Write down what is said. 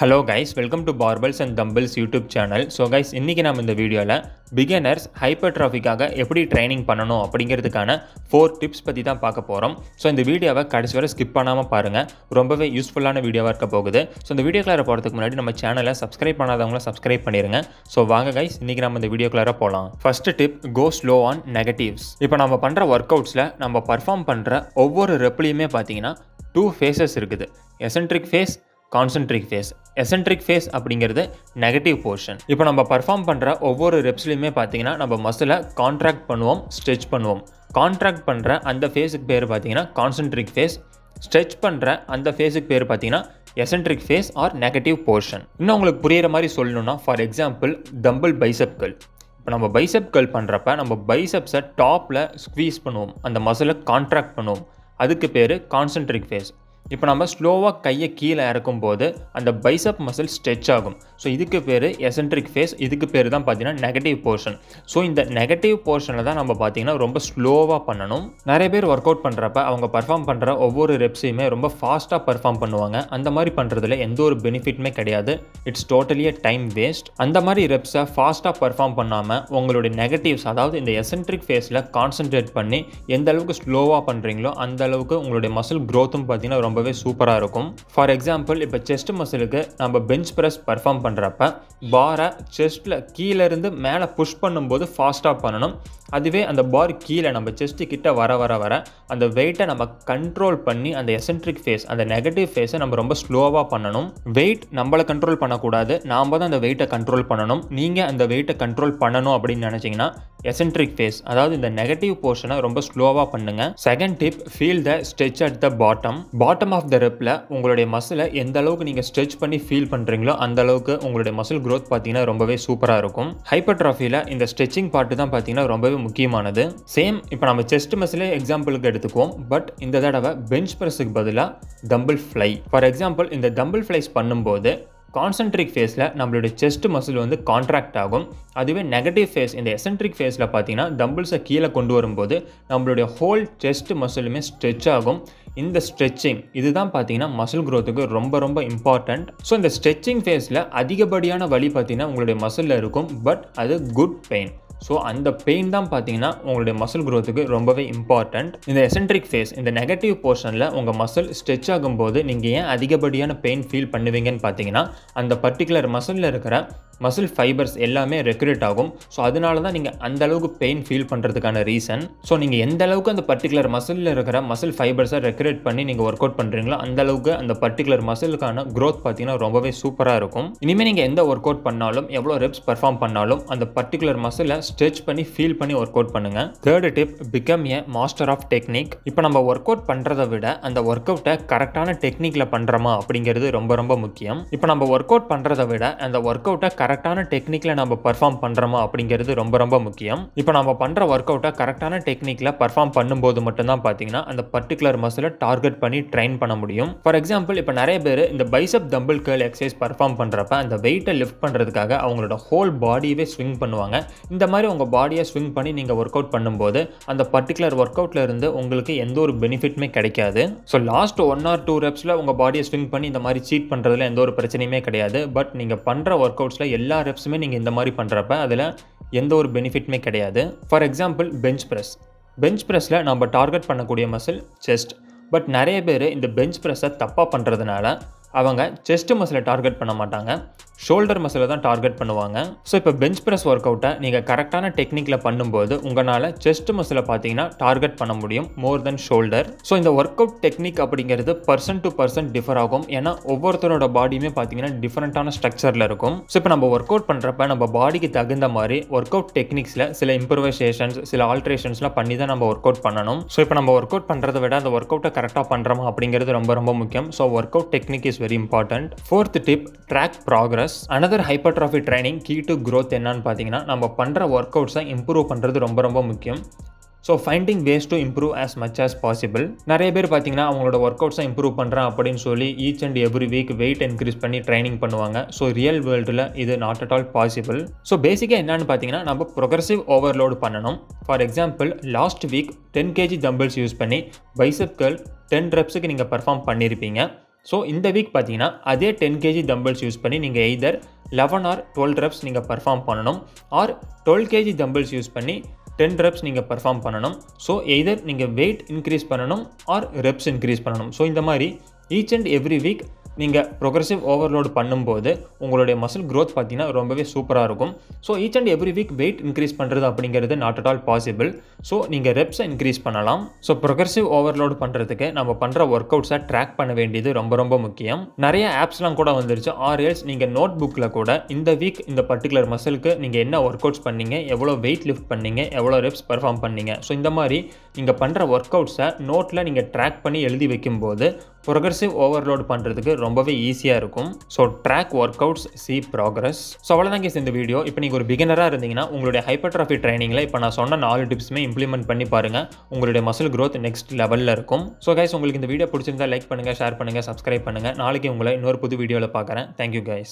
Hello guys, welcome to Barbells and Dumbbells YouTube channel. So guys, இன்னைக்கு நாம இந்த வீடியோல beginners hypertrophyக்காக எப்படி ட்ரைனிங் பண்ணனும் அப்படிங்கிறதுக்கான 4 டிப்ஸ் பத்தி தான் பார்க்க போறோம். சோ இந்த வீடியோவை கடைசி வரை ஸ்கிப் பண்ணாம பாருங்க. ரொம்பவே யூஸ்ஃபுல்லான வீடியோவா இருக்க போகுது. சோ இந்த வீடியோக்குள்ள போறதுக்கு முன்னாடி நம்ம சேனலை Subscribe பண்ணாதவங்க Subscribe பண்ணிருங்க. சோ வாங்க guys, இன்னைக்கு நாம இந்த வீடியோக்குள்ள போலாம். First tip, go slow on negatives. இப்போ நாம பண்ற வொர்க்அவுட்ஸ்ல நம்ம பெர்ஃபார்ம் பண்ற ஒவ்வொரு ரெப்லயுமே பாத்தீங்கன்னா 2 phases இருக்குது. Eccentric phase, concentric phase. Eccentric phase அப்படிங்கிறது நெகட்டிவ் போர்ஷன். இப்போ நம்ம பர்ஃபார்ம் பண்ணுற ஒவ்வொரு ரெப்ஸ்லையுமே பார்த்தீங்கன்னா நம்ம மசிலை கான்ட்ராக்ட் பண்ணுவோம், ஸ்ட்ரெச் பண்ணுவோம். கான்ட்ராக்ட் பண்ணுற அந்த ஃபேஸுக்கு பேர் பார்த்தீங்கன்னா கான்சென்ட்ரிக் ஃபேஸ். ஸ்ட்ரெச் பண்ணுற அந்த ஃபேஸுக்கு பேர் பார்த்தீங்கன்னா eccentric face R negative portion. இன்னும் உங்களுக்கு புரியிற மாதிரி சொல்லணும்னா, ஃபார் எக்ஸாம்பிள் டம்பிள் பைசெப் கர்ல். இப்போ நம்ம பைசெப் கர்ல் பண்ணுறப்ப நம்ம பைசெப்ஸை டாப்பில் ஸ்க்வீஸ் பண்ணுவோம், அந்த மசிலை கான்ட்ராக்ட் பண்ணுவோம். அதுக்கு பேர் கான்சென்ட்ரிக் ஃபேஸ். இப்போ நம்ம ஸ்லோவாக கையை கீழே இறக்கும்போது அந்த பைசப் மசில் ஸ்ட்ரெச் ஆகும். ஸோ இதுக்கு பேர் எசென்ட்ரிக் ஃபேஸ். இதுக்கு பேர் தான் பார்த்தீங்கன்னா நெகட்டிவ் போர்ஷன். ஸோ இந்த நெகட்டிவ் போர்ஷனில் தான் நம்ம பார்த்தீங்கன்னா ரொம்ப ஸ்லோவாக பண்ணணும். நிறைய பேர் ஒர்க் அவுட் பண்ணுறப்ப அவங்க பர்ஃபார்ம் பண்ணுற ஒவ்வொரு ரெப்ஸையுமே ரொம்ப ஃபாஸ்ட்டாக பர்ஃபார்ம் பண்ணுவாங்க. அந்த மாதிரி பண்ணுறதுல எந்த ஒரு பெனிஃபிட்டுமே கிடையாது. It's totally a time waste. அந்த மாதிரி ரெப்ஸை ஃபாஸ்ட்டாக பர்ஃபார்ம் பண்ணாமல் உங்களுடைய நெகட்டிவ்ஸ், அதாவது இந்த எசென்ட்ரிக் ஃபேஸில் கான்சென்ட்ரேட் பண்ணி எந்த அளவுக்கு ஸ்லோவாக பண்ணுறீங்களோ அந்த அளவுக்கு உங்களுடைய மசில் க்ரோத்தும் பார்த்தீங்கன்னா ரொம்பவே சூப்பராக இருக்கும். ஃபார் எக்ஸாம்பிள், இப்போ செஸ்ட் மசிலுக்கு நம்ம பெஞ்ச் ப்ரெஸ் பர்ஃபார்ம் பண்ணுறப்ப பாரை செஸ்ட்டில் கீழே இருந்து மேலே புஷ் பண்ணும்போது ஃபாஸ்ட்டாக பண்ணணும். அதுவே அந்த பார் கீழே நம்ம செஸ்ட்டு கிட்ட வர வர வர அந்த வெயிட்டை நம்ம கண்ட்ரோல் பண்ணி அந்த எசென்ட்ரிக் ஃபேஸ், அந்த நெகட்டிவ் ஃபேஸை நம்ம ரொம்ப ஸ்லோவாக பண்ணணும். வெயிட் நம்மளை கண்ட்ரோல் பண்ணக்கூடாது, நாம் தான் அந்த வெயிட்டை கண்ட்ரோல் பண்ணணும். நீங்கள் அந்த வெயிட்டை கண்ட்ரோல் பண்ணணும் அப்படின்னு நினச்சிங்கன்னா எசென்ட்ரிக் ஃபேஸ், அதாவது இந்த நெகட்டிவ் போர்ஷனை ரொம்ப ஸ்லோவாக பண்ணுங்க. Second dip, feel the stretch at the bottom of the ரெப்பில் உங்களுடைய மசிலை எந்த அளவுக்கு நீங்கள் ஸ்ட்ரெச் பண்ணி ஃபீல் பண்ணுறீங்களோ அந்த அளவுக்கு உங்களுடைய மசில் க்ரோத் பார்த்தீங்கன்னா ரொம்பவே சூப்பராக இருக்கும். ஹைப்பர்ட்ராஃபியில் இந்த ஸ்ட்ரெச்சிங் பார்ட்டு தான் பார்த்தீங்கன்னா ரொம்பவே முக்கியமானது. சேம் இப்போ நம்ம செஸ்ட் மசிலே எக்ஸாம்பிளுக்கு எடுத்துக்குவோம். பட் இந்த தடவை பெஞ்ச் ப்ரெஸ்ஸுக்கு பதிலாக டம்பிள் ஃப்ளை. ஃபார் எக்ஸாம்பிள், இந்த டம்பிள் ஃப்ளைஸ் பண்ணும்போது கான்சென்ட்ரிக் ஃபேஸில் நம்மளுடைய செஸ்ட் மசில் வந்து கான்ட்ராக்ட் ஆகும். அதுவே நெகட்டிவ் ஃபேஸ், இந்த எசென்ட்ரிக் ஃபேஸில் பார்த்தீங்கன்னா டம்பிள்ஸை கீழே கொண்டு வரும்போது நம்மளுடைய ஹோல் செஸ்ட் மசிலுமே ஸ்ட்ரெச் ஆகும். இந்த ஸ்ட்ரெச்சிங் இதுதான் பார்த்தீங்கன்னா மசில் க்ரோத்துக்கு ரொம்ப ரொம்ப இம்பார்ட்டண்ட். ஸோ இந்த ஸ்ட்ரெச்சிங் ஃபேஸில் அதிகப்படியான வலி பார்த்தீங்கன்னா உங்களுடைய மசிலில் இருக்கும். பட் அது குட் பெயின். ஸோ அந்த பெயின் தான் பார்த்தீங்கன்னா உங்களுடைய மசில் க்ரோத்துக்கு ரொம்பவே இம்பார்ட்டண்ட். இந்த எசென்ட்ரிக் ஃபேஸ், இந்த நெகட்டிவ் போர்ஷனில் உங்கள் மசில் ஸ்ட்ரெச் ஆகும்போது நீங்கள் ஏன் அதிகப்படியான பெயின் ஃபீல் பண்ணுவீங்கன்னு பார்த்தீங்கன்னா அந்த பர்டிகுலர் மசிலில் இருக்கிற மசில் ஃபைபர்ஸ் எல்லாமே ரெக்ரேட் ஆகும். ஸோ அதனால தான் நீங்கள் அந்த அளவுக்கு பெயின் ஃபீல் பண்ணுறதுக்கான ரீசன். ஸோ நீங்கள் எந்த அளவுக்கு அந்த பர்டிகுலர் மசிலில் இருக்கிற மசில் ஃபைபர்ஸை ரெக்ரேட் பண்ணி நீங்கள் ஒர்க் அவுட் பண்ணுறீங்களோ அந்த அளவுக்கு அந்த பர்டிகுலர் மசிலுக்கான க்ரோத் பார்த்தீங்கன்னா ரொம்பவே சூப்பராக இருக்கும். இனிமேல் நீங்கள் எந்த ஒர்க் அவுட் பண்ணாலும், எவ்வளோ ரெப்ஸ் பர்ஃபார்ம் பண்ணாலும் அந்த பர்டிகுலர் மசிலை ஸ்ட்ரெச் பண்ணி ஃபீல் பண்ணி ஒர்க் அவுட் பண்ணுங்க. Third tip, become a master of technique. இப்போ நம்ம ஒர்க் அவுட் பண்ணுறதை விட அந்த ஒர்க் அவுட்டை கரெக்டான டெக்னிக்கில் பண்ணுறோமா அப்படிங்கிறது ரொம்ப ரொம்ப முக்கியம். இப்போ நம்ம ஒர்க் அவுட் பண்ணுறதை விட அந்த ஒர்க் அவுட்டை கரெக்டான டெக்னிக்கில் நம்ம பர்ஃபார்ம் பண்ணுறோமா அப்படிங்கிறது ரொம்ப ரொம்ப முக்கியம். இப்போ நம்ம பண்ணுற ஒர்க் அவுட்டை கரெக்டான டெக்னிக்கில் பர்ஃபார்ம் பண்ணும்போது மட்டும்தான் பார்த்தீங்கன்னா அந்த பர்டிகுலர் மசிலை டார்கெட் பண்ணி ட்ரைன் பண்ண முடியும். ஃபார் எக்ஸாம்பிள், இப்போ நிறைய பேர் இந்த bicep tumble curl exercise perform பண்ணுறப்ப அந்த வெயிட்டை லிஃப்ட் பண்ணுறதுக்காக அவங்களோட ஹோல் பாடியவே ஸ்விங் பண்ணுவாங்க. இந்த மாதிரி உங்கள் பாடியை ஸ்விங் பண்ணி நீங்கள் ஒர்க் அவுட் பண்ணும்போது அந்த பர்டிகுலர் ஒர்க் அவுட்ல இருந்து உங்களுக்கு எந்த ஒரு பெனிஃபிட்டுமே கிடைக்காது. ஸோ லாஸ்ட் 1 or 2 ரெப்ஸில் உங்கள் பாடியை ஸ்விங் பண்ணி இந்த மாதிரி சீட் பண்ணுறதுல எந்த ஒரு பிரச்சனையுமே கிடையாது. பட் நீங்கள் பண்ணுற ஒர்க் அவுட்ஸில் எல்லா ரெப்ஸுமே நீங்கள் இந்த மாதிரி பண்ணுறப்ப அதில் எந்த ஒரு பெனிஃபிட்டுமே கிடையாது. ஃபார் எக்ஸாம்பிள், பெஞ்ச் ப்ரெஸ்ஸில் நம்ம டார்கெட் பண்ணக்கூடிய மசில் செஸ்ட். பட் நிறைய பேர் இந்த பெஞ்ச் ப்ரெஸ்ஸை தப்பாக பண்ணுறதுனால அவங்க செஸ்ட் மசிலை டார்கெட் பண்ண மாட்டாங்க, ஷோல்டர் மசிலை தான் டார்கெட் பண்ணுவாங்க. ஸோ இப்போ பெஞ்ச் ப்ரெஸ் ஒர்க் அவுட்டை நீங்கள் கரெக்டான டெக்னிக்கில் பண்ணும்போது உங்களால் செஸ்ட் மசிலை பார்த்தீங்கன்னா டார்கெட் பண்ண முடியும் மோர் தென் ஷோல்டர். ஸோ இந்த ஒர்க் அவுட் டெக்னிக் அப்படிங்கிறது பர்சன் டு பர்சன் டிஃபர் ஆகும். ஏன்னா ஒவ்வொருத்தரோட பாடியுமே பார்த்தீங்கன்னா டிஃப்ரெண்ட்டான ஸ்ட்ரக்சரில் இருக்கும். ஸோ இப்போ நம்ம ஒர்க் அவுட் பண்ணுறப்ப நம்ம பாடிக்கு தகுந்த மாதிரி ஒர்க் அவுட் டெக்னிக்ஸில் சில இம்ப்ரூவைசேஷன்ஸ், சில ஆல்ட்ரேஷன்ஸ்லாம் பண்ணி தான் நம்ம ஒர்க் அவுட் பண்ணணும். ஸோ இப்போ நம்ம ஒர்க் அவுட் பண்ணுறதை விட அந்த ஒர்க் அவுட்டை கரெக்டாக பண்ணுறோமா அப்படிங்கிறது ரொம்ப ரொம்ப முக்கியம். So work out technique is very important. Fourth tip, track progress. Another hypertrophy training key to growth என்னன்னு பார்த்தீங்கன்னா நம்ம பண்ணுற ஒர்க் அவுட்ஸை இம்ப்ரூவ் பண்ணுறது ரொம்ப ரொம்ப முக்கியம். So finding ways to improve as much as possible. நிறைய பேர் பார்த்தீங்கன்னா அவங்களோட ஒர்க் அவுட்ஸை இம்ப்ரூவ் பண்ணுறேன் அப்படின்னு சொல்லி each and every week weight increase பண்ணி ட்ரைனிங் பண்ணுவாங்க. ஸோ ரியல் வேர்ல்டில் இது not at all possible. So பேசிக்காக என்னென்னு பார்த்தீங்கன்னா நம்ம ப்ரொக்ரெசிவ் ஓவர்லோடு பண்ணணும். For example, last week 10 kg dumbbells use பண்ணி பைசெப் கர்ல் 10 ரெப்ஸுக்கு நீங்கள் பர்ஃபார்ம் பண்ணியிருப்பீங்க. ஸோ இந்த வீக் பார்த்தீங்கன்னா அதே 10 kg டம்பிள்ஸ் யூஸ் பண்ணி நீங்கள் எய்தர் 11 or 12 reps நீங்கள் பர்ஃபார்ம் பண்ணணும், ஆர் 12 kg டம்பிள்ஸ் யூஸ் பண்ணி 10 reps நீங்கள் பர்ஃபார்ம் பண்ணணும். ஸோ எய்தர் நீங்கள் வெயிட் இன்க்ரீஸ் பண்ணணும் ஆர் ரெப்ஸ் இன்க்ரீஸ் பண்ணணும். ஸோ இந்த மாதிரி ஈச் அண்ட் எவ்ரி வீக் நீங்கள் ப்ரொக்ரெசிவ் ஓவர்லோட் பண்ணும்போது உங்களுடைய மசில் க்ரோத் பார்த்தீங்கன்னா ரொம்பவே சூப்பராக இருக்கும். So each and every week weight increase பண்ணுறது அப்படிங்கிறது not at all possible. So நீங்கள் ரெப்ஸை இன்க்ரீஸ் பண்ணலாம். ஸோ ப்ரொக்ரெசிவ் ஓவர்லோட் பண்ணுறதுக்கு நம்ம பண்ணுற ஒர்க் அவுட்ஸை ட்ராக் பண்ண வேண்டியது ரொம்ப ரொம்ப முக்கியம். நிறைய ஆப்ஸ்லாம் கூட வந்துருச்சு. ஆர்எல்ஸ் நீங்கள் நோட் புக்கில் கூட இந்த வீக் இந்த பர்டிகுலர் மசிலுக்கு நீங்கள் என்ன ஒர்க் அவுட்ஸ் பண்ணீங்க, எவ்வளோ வெயிட் லிஃப்ட் பண்ணீங்க, எவ்வளோ ரெப்ஸ் பர்ஃபார்ம் பண்ணீங்க, ஸோ இந்த மாதிரி நீங்கள் பண்ணுற ஒர்க் அவுட்ஸை நோட்டில் நீங்கள் ட்ராக் பண்ணி எழுதி வைக்கும்போது ப்ரொக்ரெசிவ் ஓவர்லோட் பண்ணுறதுக்கு ரொம்பவே ஈஸியாக இருக்கும். So track workouts, see progress. So அவ்வளோதான் கேஸ் இந்த வீடியோ. இப்போ நீங்கள் ஒரு பிகினராக இருந்தீங்கன்னா உங்களுடைய ஹைப்பர்ட்ராஃபி ட்ரைனிங்கில் இப்போ நான் சொன்ன 4 டிப்ஸுமே இம்ப்ளிமெண்ட் பண்ணி பாருங்கள். உங்களுடைய மசில் க்ரோத் நெக்ஸ்ட் லெவலில் இருக்கும். ஸோ கைஸ் உங்களுக்கு இந்த வீடியோ பிடிச்சிருந்தா லைக் பண்ணுங்கள், ஷேர் பண்ணுங்கள், சப்ஸ்கிரைப் பண்ணுங்கள். நாளைக்கு உங்களை இன்னொரு புது வீடியோவில் பார்க்குறேன். Thank you guys.